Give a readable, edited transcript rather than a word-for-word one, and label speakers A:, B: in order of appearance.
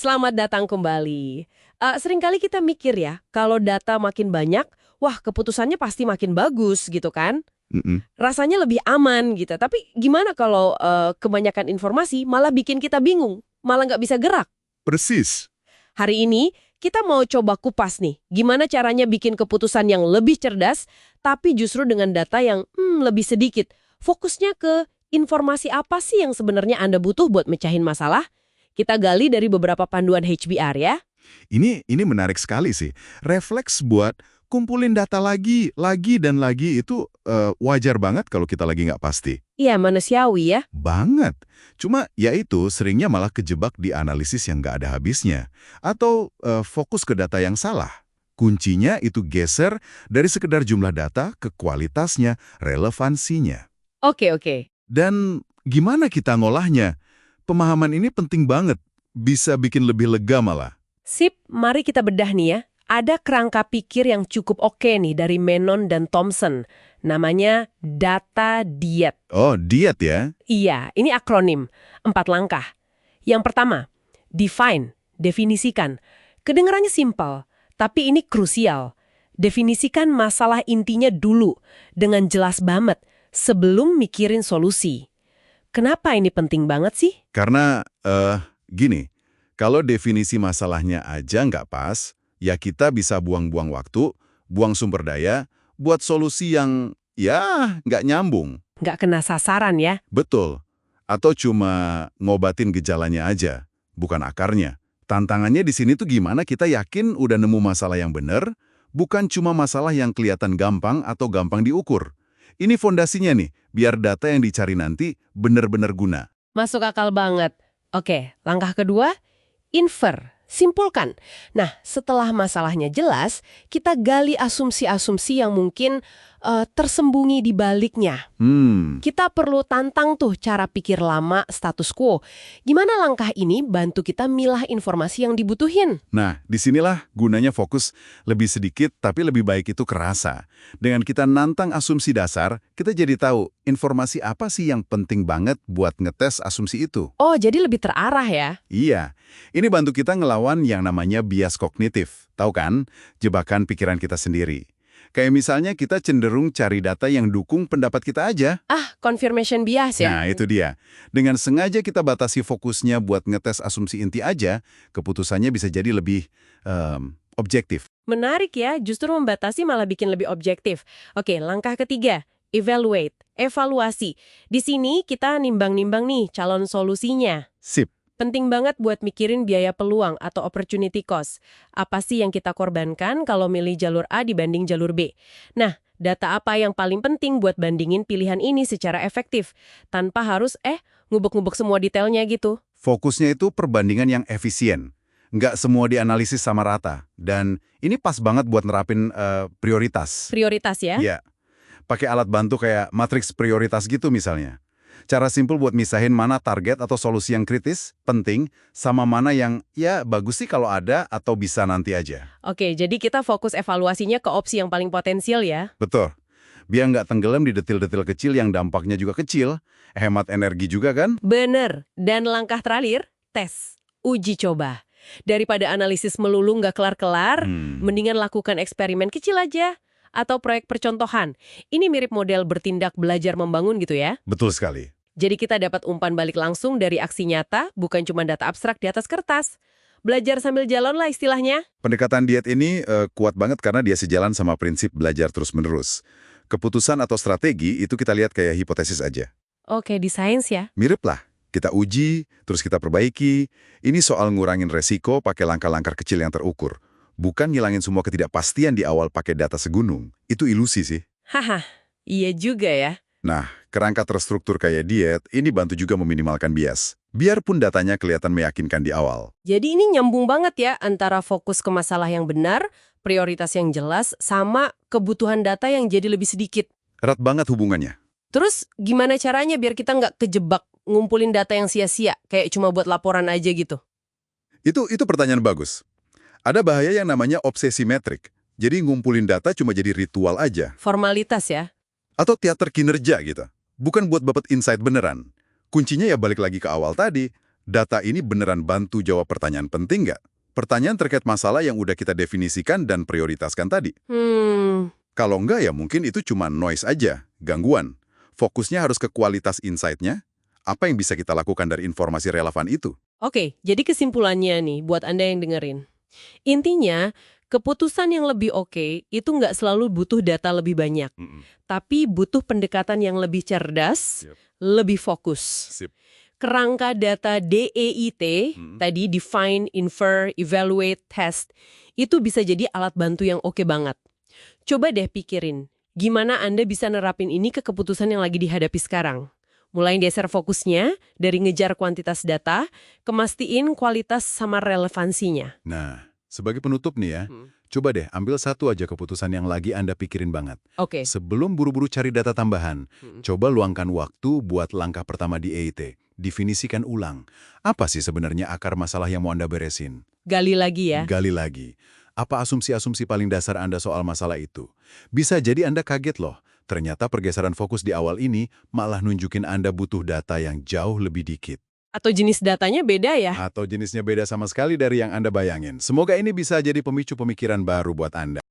A: Selamat datang kembali. Seringkali kita mikir ya, kalau data makin banyak, wah keputusannya pasti makin bagus gitu kan?
B: Mm-mm.
A: Rasanya lebih aman gitu. Tapi gimana kalau kebanyakan informasi malah bikin kita bingung, malah nggak bisa gerak?
B: Persis.
A: Hari ini kita mau coba kupas nih, gimana caranya bikin keputusan yang lebih cerdas, tapi justru dengan data yang lebih sedikit. Fokusnya ke informasi apa sih yang sebenarnya Anda butuh buat mecahin masalah? Kita gali dari beberapa panduan HBR ya.
B: Ini menarik sekali sih. Refleks buat kumpulin data lagi dan lagi itu wajar banget kalau kita lagi nggak pasti.
A: Iya, manusiawi ya.
B: Banget. Cuma ya itu seringnya malah kejebak di analisis yang nggak ada habisnya. Atau fokus ke data yang salah. Kuncinya itu geser dari sekedar jumlah data ke kualitasnya, relevansinya.
A: Oke, oke.
B: Dan gimana kita ngolahnya? Pemahaman ini penting banget. Bisa bikin lebih lega malah.
A: Sip, mari kita bedah nih ya. Ada kerangka pikir yang cukup oke nih dari Menon dan Thompson. Namanya data diet.
B: Oh, diet ya?
A: Iya, ini akronim. 4 langkah. Yang pertama, define, definisikan. Kedengarannya simpel, tapi ini krusial. Definisikan masalah intinya dulu, dengan jelas banget, sebelum mikirin solusi. Kenapa ini penting banget sih?
B: Karena, gini, kalau definisi masalahnya aja nggak pas, ya kita bisa buang-buang waktu, buang sumber daya, buat solusi yang, ya, nggak nyambung.
A: Nggak kena sasaran ya?
B: Betul. Atau cuma ngobatin gejalanya aja, bukan akarnya. Tantangannya di sini tuh gimana kita yakin udah nemu masalah yang benar, bukan cuma masalah yang kelihatan gampang atau gampang diukur. Ini fondasinya nih, biar data yang dicari nanti benar-benar guna.
A: Masuk akal banget. Oke, langkah kedua, infer, simpulkan. Nah, setelah masalahnya jelas, kita gali asumsi-asumsi yang mungkin tersembunyi di baliknya. Kita perlu tantang tuh cara pikir lama status quo. Gimana langkah ini bantu kita milah informasi yang dibutuhin?
B: Nah, disinilah gunanya fokus lebih sedikit tapi lebih baik itu kerasa. Dengan kita nantang asumsi dasar, kita jadi tahu informasi apa sih yang penting banget buat ngetes asumsi itu.
A: Oh, jadi lebih terarah ya?
B: Iya, ini bantu kita ngelawan yang namanya bias kognitif. Tahu kan? Jebakan pikiran kita sendiri. Kayak misalnya kita cenderung cari data yang dukung pendapat kita aja.
A: Ah, confirmation bias ya?
B: Nah, itu dia. Dengan sengaja kita batasi fokusnya buat ngetes asumsi inti aja, keputusannya bisa jadi lebih objektif.
A: Menarik ya, justru membatasi malah bikin lebih objektif. Oke, langkah ketiga, evaluate, evaluasi. Di sini kita nimbang-nimbang nih calon solusinya.
B: Sip.
A: Penting banget buat mikirin biaya peluang atau opportunity cost. Apa sih yang kita korbankan kalau milih jalur A dibanding jalur B? Nah, data apa yang paling penting buat bandingin pilihan ini secara efektif, tanpa harus ngubek-ngubek semua detailnya gitu.
B: Fokusnya itu perbandingan yang efisien. Nggak semua dianalisis sama rata. Dan ini pas banget buat nerapin prioritas.
A: Prioritas ya?
B: Iya. Pakai alat bantu kayak matriks prioritas gitu misalnya. Cara simpel buat misahin mana target atau solusi yang kritis, penting, sama mana yang, ya bagus sih kalau ada atau bisa nanti aja.
A: Oke, jadi kita fokus evaluasinya ke opsi yang paling potensial ya?
B: Betul. Biar nggak tenggelam di detil-detil kecil yang dampaknya juga kecil, hemat energi juga kan?
A: Bener. Dan langkah terakhir, tes. Uji coba. Daripada analisis melulu nggak kelar-kelar, mendingan lakukan eksperimen kecil aja. Atau proyek percontohan. Ini mirip model bertindak belajar membangun gitu ya?
B: Betul sekali.
A: Jadi kita dapat umpan balik langsung dari aksi nyata, bukan cuma data abstrak di atas kertas. Belajar sambil jalan lah istilahnya.
B: Pendekatan diet ini kuat banget karena dia sejalan sama prinsip belajar terus-menerus. Keputusan atau strategi itu kita lihat kayak hipotesis aja.
A: Oke, di sains ya.
B: Mirip lah. Kita uji, terus kita perbaiki. Ini soal ngurangin resiko pakai langkah-langkah kecil yang terukur. Bukan ngilangin semua ketidakpastian di awal pakai data segunung. Itu ilusi sih.
A: Haha, iya juga ya.
B: Nah, kerangka terstruktur kayak diet, ini bantu juga meminimalkan bias. Biarpun datanya kelihatan meyakinkan di awal.
A: Jadi ini nyambung banget ya antara fokus ke masalah yang benar, prioritas yang jelas, sama kebutuhan data yang jadi lebih sedikit.
B: Erat banget hubungannya.
A: Terus gimana caranya biar kita nggak kejebak ngumpulin data yang sia-sia, kayak cuma buat laporan aja gitu?
B: Itu pertanyaan bagus. Ada bahaya yang namanya obsesi metrik. Jadi ngumpulin data cuma jadi ritual aja.
A: Formalitas ya?
B: Atau teater kinerja gitu. Bukan buat dapat insight beneran. Kuncinya ya balik lagi ke awal tadi. data ini beneran bantu jawab pertanyaan penting nggak? Pertanyaan terkait masalah yang udah kita definisikan dan prioritaskan tadi. Kalau enggak ya mungkin itu cuma noise aja, gangguan. Fokusnya harus ke kualitas insight-nya. Apa yang bisa kita lakukan dari informasi relevan itu?
A: Oke, jadi kesimpulannya nih buat Anda yang dengerin. Intinya, keputusan yang lebih oke itu nggak selalu butuh data lebih banyak. Tapi butuh pendekatan yang lebih cerdas, lebih fokus.
B: Sip.
A: Kerangka data DEIT, tadi define, infer, evaluate, test, itu bisa jadi alat bantu yang oke banget. Coba deh pikirin, gimana Anda bisa nerapin ini ke keputusan yang lagi dihadapi sekarang? Mulai geser fokusnya dari ngejar kuantitas data, ke mastiin kualitas sama relevansinya.
B: Nah, sebagai penutup nih ya, coba deh ambil satu aja keputusan yang lagi Anda pikirin banget.
A: Oke.
B: Sebelum buru-buru cari data tambahan, coba luangkan waktu buat langkah pertama di EIT. Definisikan ulang. Apa sih sebenarnya akar masalah yang mau Anda beresin?
A: Gali lagi ya.
B: Gali lagi. Apa asumsi-asumsi paling dasar Anda soal masalah itu? Bisa jadi Anda kaget loh. Ternyata pergeseran fokus di awal ini malah nunjukin Anda butuh data yang jauh lebih dikit.
A: Atau jenis datanya beda ya?
B: Atau jenisnya beda sama sekali dari yang Anda bayangin. Semoga ini bisa jadi pemicu pemikiran baru buat Anda.